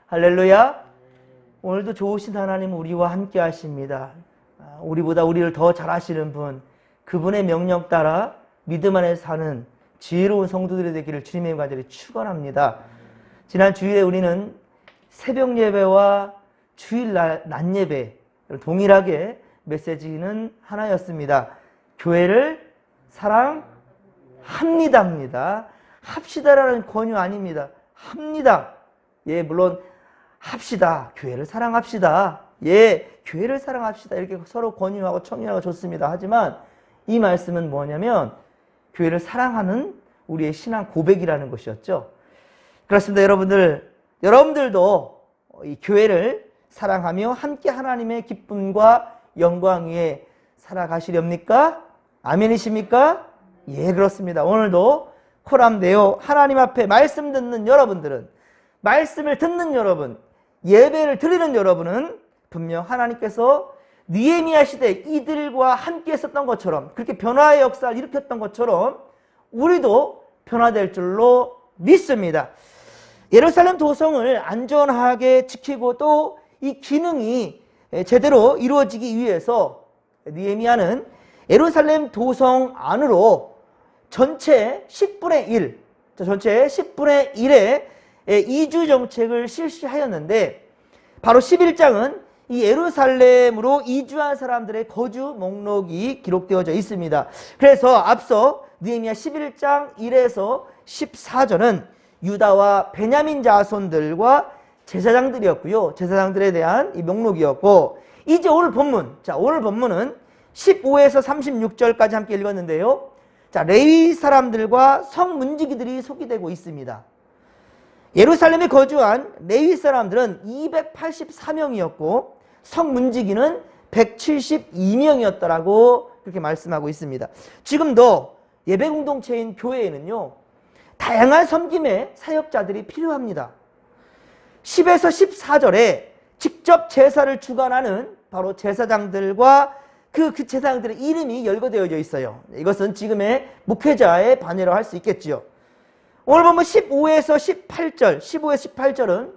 할렐루야. 오늘도 좋으신 하나님 우리와 함께 하십니다. 우리보다 우리를 더 잘 아시는 분, 그분의 명령 따라 믿음 안에 사는 지혜로운 성도들이 되기를 주님의 간절히 축원합니다. 지난 주일에 우리는 새벽 예배와 주일날 낮 예배 동일하게 메시지는 하나였습니다. 교회를 사랑합니다입니다. 합시다라는 권유 아닙니다. 합니다. 예, 물론 합시다. 교회를 사랑합시다. 예, 교회를 사랑합시다. 이렇게 서로 권유하고 청유하고 좋습니다. 하지만 이 말씀은 뭐냐면 교회를 사랑하는 우리의 신앙 고백이라는 것이었죠. 그렇습니다. 여러분들도 이 교회를 사랑하며 함께 하나님의 기쁨과 영광 위에 살아가시렵니까? 아멘이십니까? 예, 그렇습니다. 오늘도 코람데오 하나님 앞에 말씀 듣는 여러분들은, 말씀을 듣는 여러분, 예배를 드리는 여러분은 분명 하나님께서 느헤미야 시대 이들과 함께 했었던 것처럼, 그렇게 변화의 역사를 일으켰던 것처럼 우리도 변화될 줄로 믿습니다. 예루살렘 도성을 안전하게 지키고 또 이 기능이 제대로 이루어지기 위해서 느헤미야는 예루살렘 도성 안으로 전체 10분의 1, 전체 10분의 1의 이주 정책을 실시하였는데, 바로 11장은 이 예루살렘으로 이주한 사람들의 거주 목록이 기록되어져 있습니다. 그래서 앞서 느헤미야 11장 1에서 14절은 유다와 베냐민 자손들과 제사장들이었고요. 제사장들에 대한 이 목록이었고, 이제 오늘 본문, 오늘 본문은 15에서 36절까지 함께 읽었는데요. 레위 사람들과 성문지기들이 소개되고 있습니다. 예루살렘에 거주한 레위 사람들은 284명이었고 성문지기는 172명이었다라고 그렇게 말씀하고 있습니다. 지금도 예배공동체인 교회에는요, 다양한 섬김의 사역자들이 필요합니다. 10에서 14절에 직접 제사를 주관하는 바로 제사장들과 그 제사장들의 이름이 열거되어져 있어요. 이것은 지금의 목회자의 반열로 할 수 있겠지요. 오늘 보면 15에서 18절은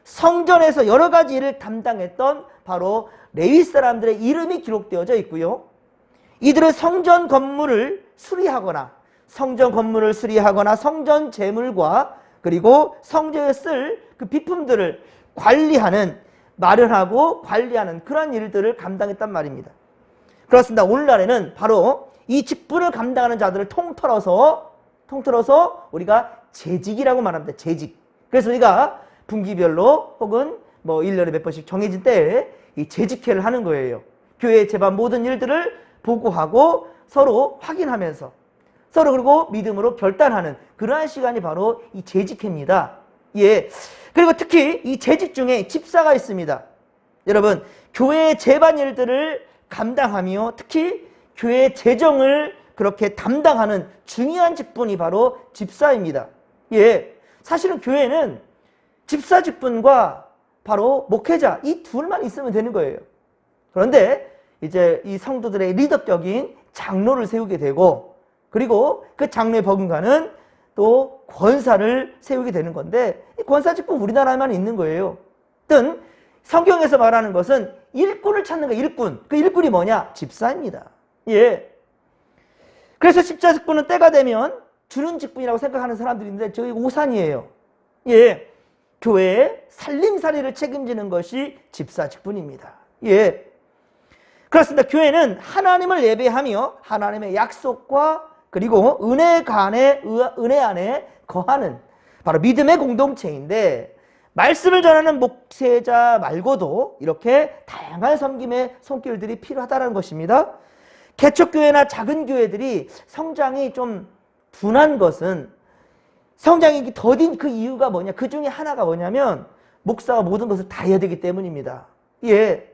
성전에서 여러 가지 일을 담당했던 바로 레위 사람들의 이름이 기록되어져 있고요. 이들은 성전 건물을 수리하거나 성전 재물과 그리고 성전에 쓸 그 비품들을 마련하고 관리하는 그런 일들을 감당했단 말입니다. 그렇습니다. 오늘날에는 바로 이 직분을 감당하는 자들을 통틀어서 우리가 재직이라고 말합니다. 재직. 그래서 우리가 분기별로 혹은 1년에 몇 번씩 정해진 때에 이 재직회를 하는 거예요. 교회의 제반 모든 일들을 보고하고 서로 확인하면서 서로 그리고 믿음으로 결단하는 그러한 시간이 바로 이 재직회입니다. 예. 그리고 특히 이 재직 중에 집사가 있습니다. 여러분, 교회의 제반 일들을 감당하며 특히 교회의 재정을 그렇게 담당하는 중요한 직분이 바로 집사입니다. 예. 사실은 교회는 집사 직분과 바로 목회자 이 둘만 있으면 되는 거예요. 그런데 이제 이 성도들의 리더격인 장로를 세우게 되고, 그리고 그 장로에 버금가는 또 권사를 세우게 되는 건데, 이 권사 직분 우리나라에만 있는 거예요. 뜬 성경에서 말하는 것은 일꾼을 찾는 거예요. 일꾼. 그 일꾼이 뭐냐? 집사입니다. 예. 그래서 집사 직분은 때가 되면 주는 직분이라고 생각하는 사람들이 있는데 저희 오산이에요. 예. 교회의 살림살이를 책임지는 것이 집사 직분입니다. 예. 그렇습니다. 교회는 하나님을 예배하며 하나님의 약속과 그리고 은혜 안에 거하는 바로 믿음의 공동체인데, 말씀을 전하는 목회자 말고도 이렇게 다양한 섬김의 손길들이 필요하다는 것입니다. 개척교회나 작은 교회들이 성장이 좀 둔한 것은, 성장이 더딘 그 이유가 뭐냐, 그 중에 하나가 뭐냐면 목사가 모든 것을 다 해야 되기 때문입니다. 예.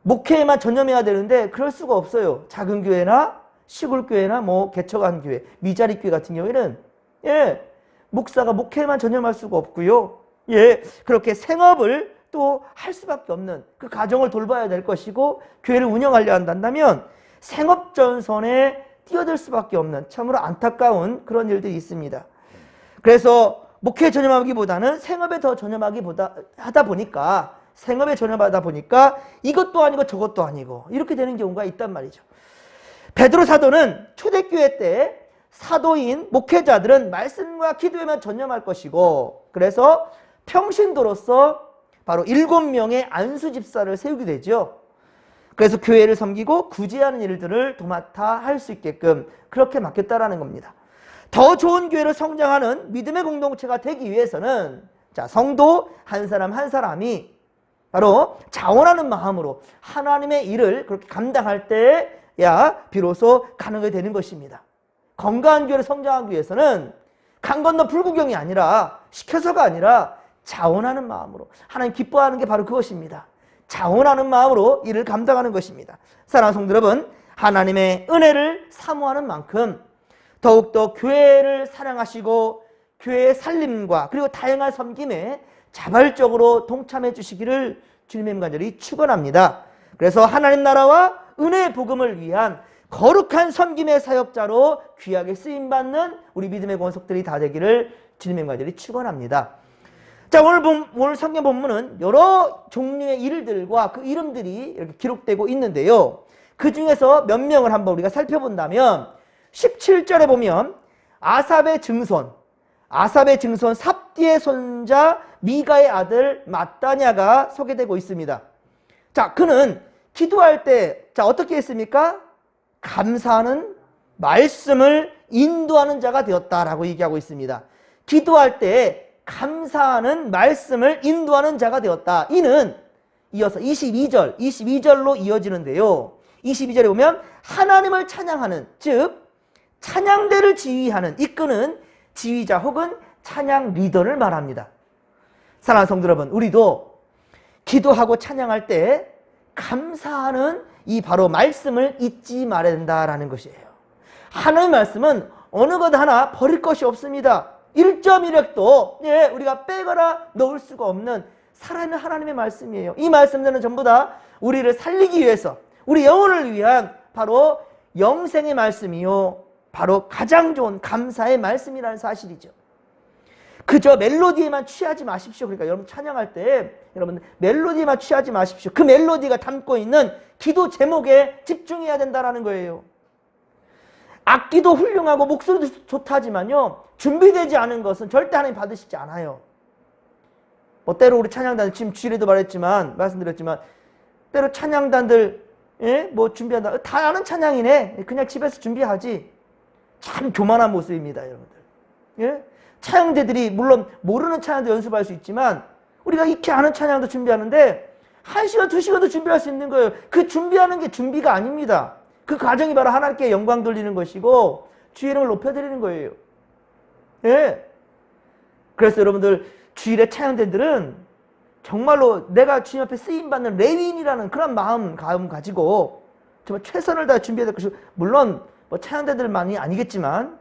목회에만 전념해야 되는데 그럴 수가 없어요. 작은 교회나 시골교회나 개척한 교회, 미자리 교회 같은 경우에는 예, 목사가 목회에만 전념할 수가 없고요. 예, 그렇게 생업을 또 할 수밖에 없는, 그 가정을 돌봐야 될 것이고 교회를 운영하려 한다면 생업 전선에 뛰어들 수밖에 없는 참으로 안타까운 그런 일들이 있습니다. 그래서 목회에 전념하기보다는 생업에 더 하다 보니까 생업에 전념하다 보니까 이것도 아니고 저것도 아니고 이렇게 되는 경우가 있단 말이죠. 베드로 사도는 초대교회 때 사도인 목회자들은 말씀과 기도에만 전념할 것이고, 그래서 평신도로서 바로 7명의 안수 집사를 세우게 되죠. 그래서 교회를 섬기고 구제하는 일들을 도맡아 할 수 있게끔 그렇게 맡겼다라는 겁니다. 더 좋은 교회를 성장하는 믿음의 공동체가 되기 위해서는 자, 성도 한 사람 한 사람이 바로 자원하는 마음으로 하나님의 일을 그렇게 감당할 때야 비로소 가능하게 되는 것입니다. 건강한 교회를 성장하기 위해서는 강 건너 불구경이 아니라 시켜서가 아니라 자원하는 마음으로 하나님 기뻐하는 게 바로 그것입니다. 자원하는 마음으로 일을 감당하는 것입니다. 사랑하는 성도 여러분, 하나님의 은혜를 사모하는 만큼 더욱더 교회를 사랑하시고 교회의 살림과 그리고 다양한 섬김에 자발적으로 동참해 주시기를 주님의 간절히 축원합니다. 그래서 하나님 나라와 은혜의 복음을 위한 거룩한 섬김의 사역자로 귀하게 쓰임받는 우리 믿음의 권속들이 다 되기를 주님의 간절히 축원합니다. 자, 오늘 성경 본문은 여러 종류의 일들과 그 이름들이 이렇게 기록되고 있는데요. 그 중에서 몇 명을 한번 우리가 살펴본다면 17절에 보면 아삽의 증손 삽디의 손자 미가의 아들 마따냐가 소개되고 있습니다. 자, 그는 기도할 때 자, 어떻게 했습니까? 감사하는 말씀을 인도하는 자가 되었다라고 얘기하고 있습니다. 기도할 때 감사하는 말씀을 인도하는 자가 되었다. 이는 이어서 22절로 이어지는데요. 22절에 보면 하나님을 찬양하는, 즉 찬양대를 지휘하는, 이끄는 지휘자 혹은 찬양 리더를 말합니다. 사랑하는 성도 여러분, 우리도 기도하고 찬양할 때 감사하는 이 바로 말씀을 잊지 말아야 된다라는 것이에요. 하나님의 말씀은 어느 것 하나 버릴 것이 없습니다. 1.1획도 우리가 빼거나 넣을 수가 없는 살아있는 하나님의 말씀이에요. 이 말씀들은 전부 다 우리를 살리기 위해서, 우리 영혼을 위한 바로 영생의 말씀이요, 바로 가장 좋은 감사의 말씀이라는 사실이죠. 그저 멜로디에만 취하지 마십시오. 그러니까 여러분 찬양할 때 여러분 멜로디에만 취하지 마십시오. 그 멜로디가 담고 있는 기도 제목에 집중해야 된다는 거예요. 악기도 훌륭하고 목소리도 좋다지만요, 준비되지 않은 것은 절대 하나님 받으시지 않아요. 뭐 때로 우리 찬양단, 지금 주일에도 말씀드렸지만 때로 찬양단들 뭐 준비한다, 다 아는 찬양이네, 그냥 집에서 준비하지. 참 교만한 모습입니다, 여러분들. 찬양대들이 물론 모르는 찬양도 연습할 수 있지만 우리가 익히 아는 찬양도 준비하는데 1시간, 2시간도 준비할 수 있는 거예요. 그 준비하는 게 준비가 아닙니다. 그 과정이 바로 하나님께 영광 돌리는 것이고 주의 이름을 높여드리는 거예요. 그래서 여러분들 주일에 찬양대들은 정말로 내가 주님 앞에 쓰임받는 레위인이라는 그런 마음 가지고 정말 최선을 다해 준비해야 될 것이고, 물론 뭐 찬양대들만이 아니겠지만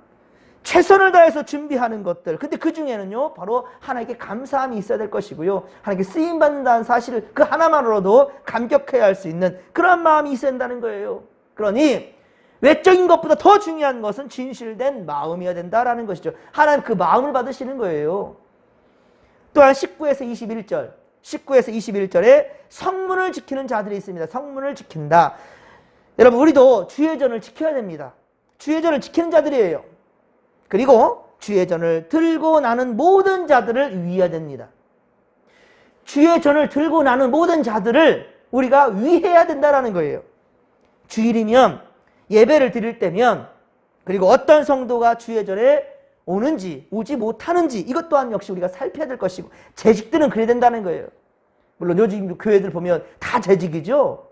최선을 다해서 준비하는 것들, 근데 그 중에는요 바로 하나님께 감사함이 있어야 될 것이고요, 하나님께 쓰임받는다는 사실을 그 하나만으로도 감격해야 할 수 있는 그런 마음이 있어야 된다는 거예요. 그러니 외적인 것보다 더 중요한 것은 진실된 마음이어야 된다라는 것이죠. 하나님 그 마음을 받으시는 거예요. 또한 19에서 21절에 성문을 지키는 자들이 있습니다. 성문을 지킨다. 여러분, 우리도 주의전을 지켜야 됩니다. 주의전을 지키는 자들이에요. 그리고 주의전을 들고 나는 모든 자들을 위해야 됩니다. 주의전을 들고 나는 모든 자들을 우리가 위해야 된다는 거예요. 주일이면, 예배를 드릴 때면, 그리고 어떤 성도가 주의전에 오는지 오지 못하는지 이것 또한 역시 우리가 살펴야 될 것이고, 재직들은 그래야 된다는 거예요. 물론 요즘 교회들 보면 다 재직이죠.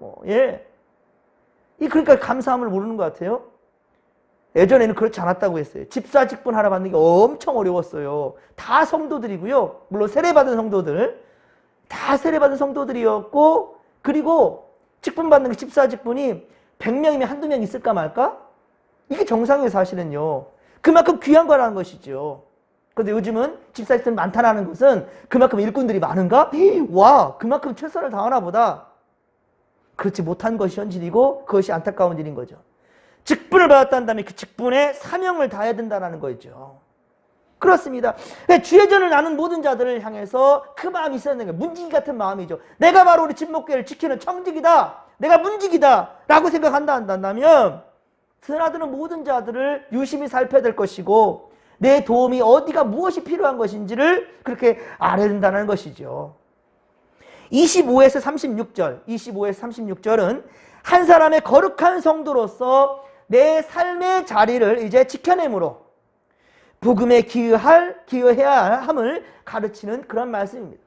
그러니까 감사함을 모르는 것 같아요. 예전에는 그렇지 않았다고 했어요. 집사 직분 하나 받는 게 엄청 어려웠어요. 다 성도들이고요. 물론 세례받은 성도들, 다 세례받은 성도들이었고, 그리고 직분 받는 게 집사 직분이 100명이면 한두 명 있을까 말까? 이게 정상이에요, 사실은요. 그만큼 귀한 거라는 것이죠. 그런데 요즘은 집사 직분 많다는 것은 그만큼 일꾼들이 많은가? 와, 그만큼 최선을 다하나 보다. 그렇지 못한 것이 현실이고 그것이 안타까운 일인 거죠. 직분을 받았다는 다음에 그 직분에 사명을 다해야 된다는 거죠. 그렇습니다. 주의 전을 나눈 모든 자들을 향해서 그 마음이 있어야 되는 거예요. 문지기 같은 마음이죠. 내가 바로 우리 진목교회를 지키는 청직이다. 내가 문지기다. 라고 생각한다면 드나드는 모든 자들을 유심히 살펴야 될 것이고 내 도움이 어디가 무엇이 필요한 것인지를 그렇게 알아야 된다는 것이죠. 25에서 36절은 한 사람의 거룩한 성도로서 내 삶의 자리를 이제 지켜내므로 복음에 기여해야 함을 가르치는 그런 말씀입니다.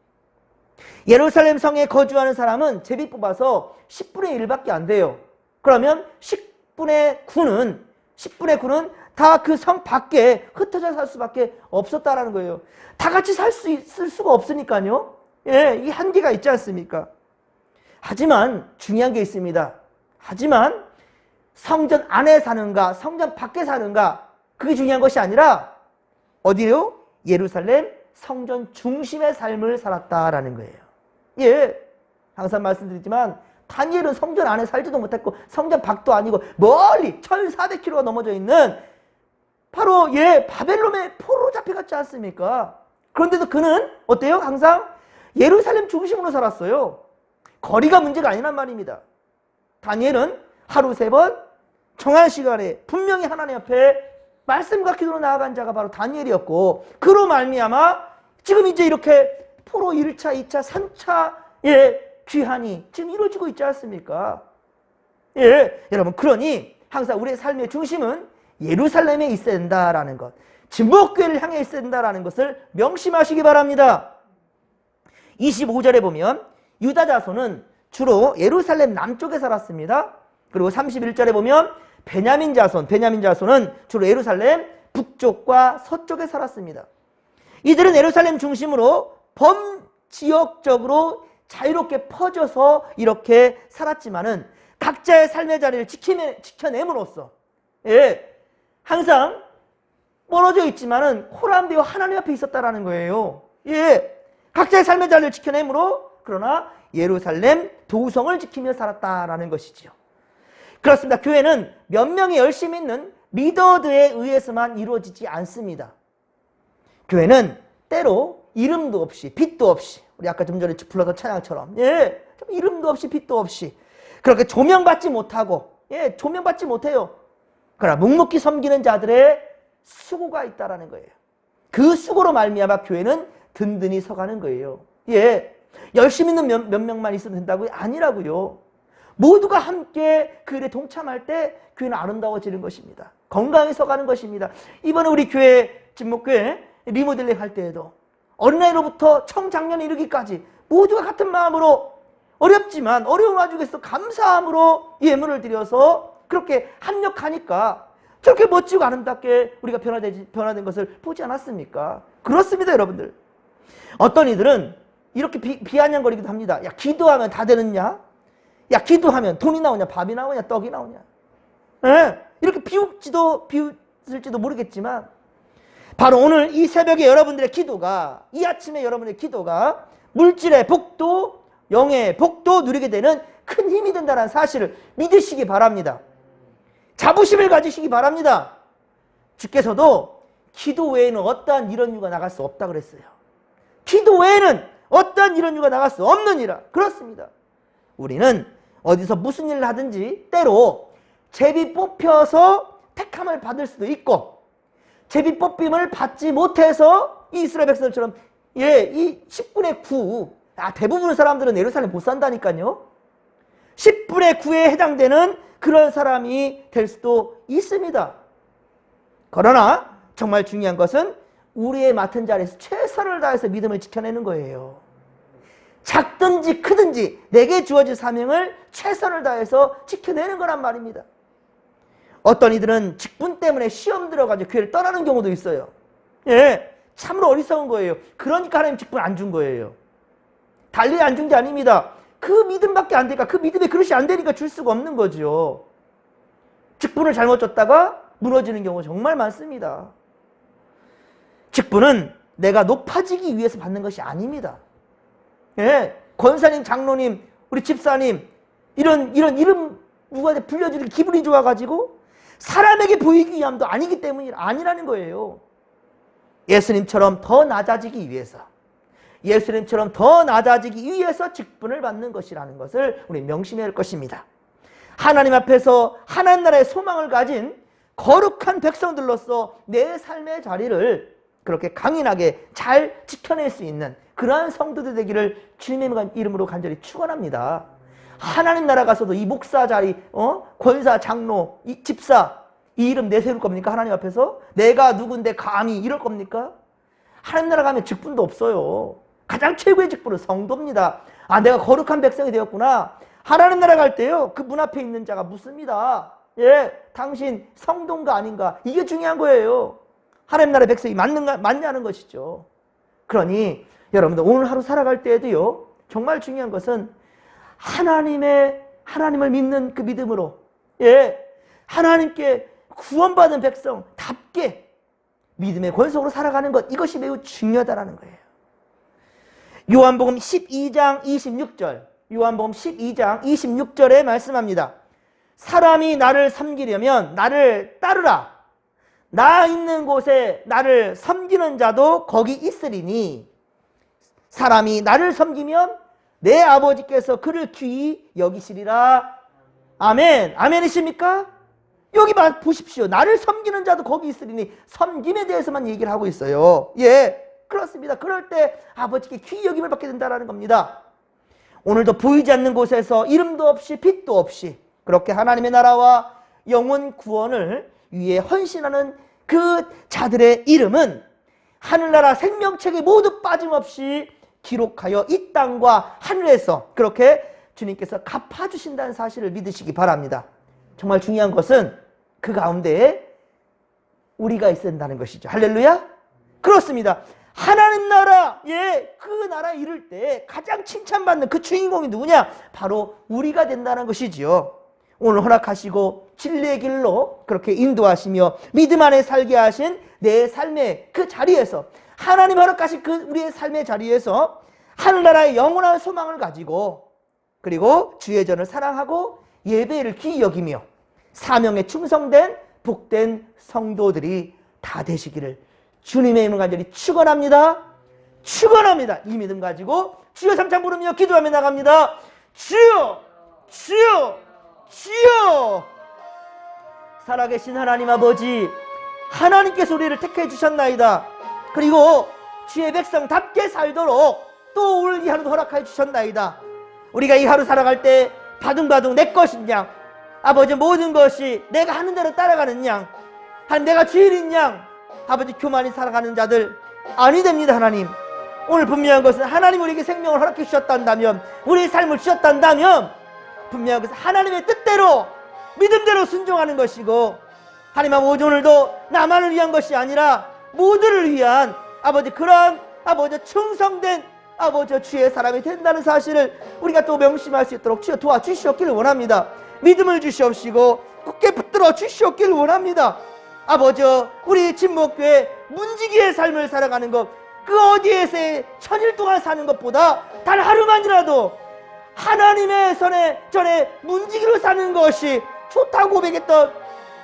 예루살렘 성에 거주하는 사람은 제비 뽑아서 10분의 1밖에 안 돼요. 그러면 10분의 9는 다 그 성 밖에 흩어져 살 수밖에 없었다라는 거예요. 다 같이 살 수 있을 수가 없으니까요. 예, 이 한계가 있지 않습니까? 하지만 중요한 게 있습니다. 하지만 성전 안에 사는가 성전 밖에 사는가 그게 중요한 것이 아니라 어디요? 예루살렘 성전 중심의 삶을 살았다라는 거예요. 예, 항상 말씀드리지만 다니엘은 성전 안에 살지도 못했고 성전 밖도 아니고 멀리 1400km가 넘어져 있는 바로 바벨론의 포로로 잡혀갔지 않습니까? 그런데도 그는 어때요? 항상 예루살렘 중심으로 살았어요. 거리가 문제가 아니란 말입니다. 다니엘은 하루 3번 정한 시간에 분명히 하나님 앞에 말씀과 기도로 나아간 자가 바로 다니엘이었고 그로 말미암아 지금 이제 이렇게 포로 1차, 2차, 3차의 귀환이 지금 이루어지고 있지 않습니까? 예, 여러분 그러니 항상 우리의 삶의 중심은 예루살렘에 있어야 된다라는 것, 진목교회를 향해 있어야 된다라는 것을 명심하시기 바랍니다. 25절에 보면 유다 자손은 주로 예루살렘 남쪽에 살았습니다. 그리고 31절에 보면 베냐민 자손은 주로 예루살렘 북쪽과 서쪽에 살았습니다. 이들은 예루살렘 중심으로 범지역적으로 자유롭게 퍼져서 이렇게 살았지만은 각자의 삶의 자리를 지켜냄으로써 항상 멀어져 있지만은 호람되어 하나님 앞에 있었다라는 거예요. 각자의 삶의 자리를 지켜내므로 그러나 예루살렘 도성을 지키며 살았다라는 것이지요. 그렇습니다. 교회는 몇 명이 열심히 있는 리더들에 의해서만 이루어지지 않습니다. 교회는 때로 이름도 없이 빛도 없이 우리 아까 좀 전에 불렀던 찬양처럼 이름도 없이 빛도 없이 그렇게 조명받지 못하고 조명받지 못해요. 그러나 묵묵히 섬기는 자들의 수고가 있다라는 거예요. 그 수고로 말미암아 교회는 든든히 서가는 거예요. 열심히 있는 몇 명만 있으면 된다고요? 아니라고요. 모두가 함께 그 일에 동참할 때 교회는 아름다워지는 것입니다. 건강히 서가는 것입니다. 이번에 우리 교회 진목교회 리모델링 할 때에도 어린아이로부터 청장년에 이르기까지 모두가 같은 마음으로 어렵지만 어려운 와중에서 감사함으로 예물을 드려서 그렇게 합력하니까 저렇게 멋지고 아름답게 우리가 변화된 것을 보지 않았습니까? 그렇습니다, 여러분들. 어떤 이들은 이렇게 비아냥거리기도 합니다. 야, 기도하면 다 되느냐? 야, 기도하면 돈이 나오냐? 밥이 나오냐? 떡이 나오냐? 이렇게 비웃을지도 모르겠지만 바로 오늘 이 새벽에 여러분들의 기도가, 이 아침에 여러분의 기도가 물질의 복도, 영의 복도 누리게 되는 큰 힘이 된다는 사실을 믿으시기 바랍니다. 자부심을 가지시기 바랍니다. 주께서도 기도 외에는 어떠한 이런 이유가 나갈 수 없다 그랬어요. 기도 외에는 어떠한 이런 이유가 나갈 수 없느니라. 그렇습니다. 우리는 어디서 무슨 일을 하든지 때로 제비 뽑혀서 택함을 받을 수도 있고 제비 뽑힘을 받지 못해서 이 이스라엘 백성들처럼 이 10분의 9 대부분의 사람들은 예루살렘 못 산다니까요. 10분의 9에 해당되는 그런 사람이 될 수도 있습니다. 그러나 정말 중요한 것은 우리의 맡은 자리에서 최선을 다해서 믿음을 지켜내는 거예요. 작든지 크든지 내게 주어진 사명을 최선을 다해서 지켜내는 거란 말입니다. 어떤 이들은 직분 때문에 시험 들어가지고 교회를 떠나는 경우도 있어요. 참으로 어리석은 거예요. 그러니까 하나님 직분 안 준 거예요. 달리 안 준 게 아닙니다. 그 믿음밖에 안 되니까, 그 믿음의 그릇이 안 되니까 줄 수가 없는 거죠. 직분을 잘못 줬다가 무너지는 경우 정말 많습니다. 직분은 내가 높아지기 위해서 받는 것이 아닙니다. 권사님, 장로님, 우리 집사님 이런 이름 누가 불려주는 기분이 좋아가지고 사람에게 보이기 위함도 아니기 때문이 아니라는 거예요. 예수님처럼 더 낮아지기 위해서, 예수님처럼 더 낮아지기 위해서 직분을 받는 것이라는 것을 우리 명심해야 할 것입니다. 하나님 앞에서 하나님 나라의 소망을 가진 거룩한 백성들로서 내 삶의 자리를 그렇게 강인하게 잘 지켜낼 수 있는 그러한 성도들 되기를 주님의 이름으로 간절히 축원합니다. 하나님 나라 가서도 이 목사 자리, 권사, 장로, 이 집사 이 이름 내세울 겁니까? 하나님 앞에서? 내가 누군데 감히 이럴 겁니까? 하나님 나라 가면 직분도 없어요. 가장 최고의 직분은 성도입니다. 아, 내가 거룩한 백성이 되었구나. 하나님 나라 갈 때요, 그 문 앞에 있는 자가 묻습니다. 예, 당신 성도인가 아닌가? 이게 중요한 거예요. 하나님 나라의 백성이 맞냐는 것이죠. 그러니 여러분들 오늘 하루 살아갈 때에도요, 정말 중요한 것은 하나님을 믿는 그 믿음으로, 예, 하나님께 구원받은 백성답게 믿음의 권속으로 살아가는 것, 이것이 매우 중요하다는 거예요. 요한복음 12장 26절, 요한복음 12장 26절에 말씀합니다. 사람이 나를 섬기려면 나를 따르라. 나 있는 곳에 나를 섬기는 자도 거기 있으리니 사람이 나를 섬기면 내 아버지께서 그를 귀히 여기시리라. 아멘. 아멘이십니까? 여기 보십시오. 나를 섬기는 자도 거기 있으리니 섬김에 대해서만 얘기를 하고 있어요. 예, 그렇습니다. 그럴 때 아버지께 귀히 여김을 받게 된다는 겁니다. 오늘도 보이지 않는 곳에서 이름도 없이 빛도 없이 그렇게 하나님의 나라와 영혼 구원을 위해 헌신하는 그 자들의 이름은 하늘나라 생명책에 모두 빠짐없이 기록하여 이 땅과 하늘에서 그렇게 주님께서 갚아주신다는 사실을 믿으시기 바랍니다. 정말 중요한 것은 그 가운데에 우리가 있어야 된다는 것이죠. 할렐루야? 그렇습니다. 하나님 나라, 예, 그 나라에 이를 때 가장 칭찬받는 그 주인공이 누구냐? 바로 우리가 된다는 것이지요. 오늘 허락하시고 진리의 길로 그렇게 인도하시며 믿음 안에 살게 하신 내 삶의 그 자리에서, 하나님 허락하신 그 우리의 삶의 자리에서 하늘나라의 영원한 소망을 가지고, 그리고 주의 전을 사랑하고 예배를 귀히 여기며 사명에 충성된 복된 성도들이 다 되시기를 주님의 이름을 간절히 축원합니다. 축원합니다. 이 믿음 가지고 주여 삼창 부르며 기도하며 나갑니다. 주여, 주여, 주여. 살아계신 하나님 아버지, 하나님께서 우리를 택해 주셨나이다. 그리고 주의 백성답게 살도록 또 오늘 이 하루도 허락해 주셨나이다. 우리가 이 하루 살아갈 때 바둥바둥 내 것인 양, 아버지 모든 것이 내가 하는 대로 따라가는 양, 내가 주인인 양, 아버지 교만히 살아가는 자들 아니 됩니다. 하나님, 오늘 분명한 것은 하나님 우리에게 생명을 허락해 주셨단다면, 우리의 삶을 주셨단다면 분명한 것은 하나님의 뜻대로 믿음대로 순종하는 것이고, 하나님 아버지 오늘도 나만을 위한 것이 아니라 모두를 위한 아버지 그런 아버지 충성된 아버지 주의 사람이 된다는 사실을 우리가 또 명심할 수 있도록 주여 도와주시옵기를 원합니다. 믿음을 주시옵시고 굳게 붙들어 주시옵기를 원합니다. 아버지, 우리 진목교회 문지기의 삶을 살아가는 것, 그 어디에서의 천일 동안 사는 것보다 단 하루만이라도 하나님의 전에 문지기로 사는 것이 좋다고 고백했던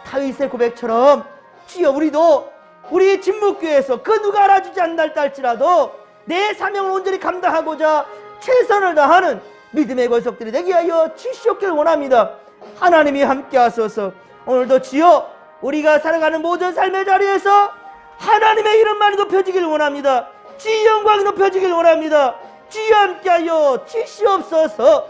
다윗의 고백처럼 주여 우리도 우리 진목교회에서 그 누가 알아주지 않는다 할지라도 내 사명을 온전히 감당하고자 최선을 다하는 믿음의 권속들이 되게 하여 주시옵기를 원합니다. 하나님이 함께 하소서. 오늘도 주여 우리가 살아가는 모든 삶의 자리에서 하나님의 이름만이 높여지기를 원합니다. 주의 영광이 높여지기를 원합니다. 주여 함께 하여 주시옵소서.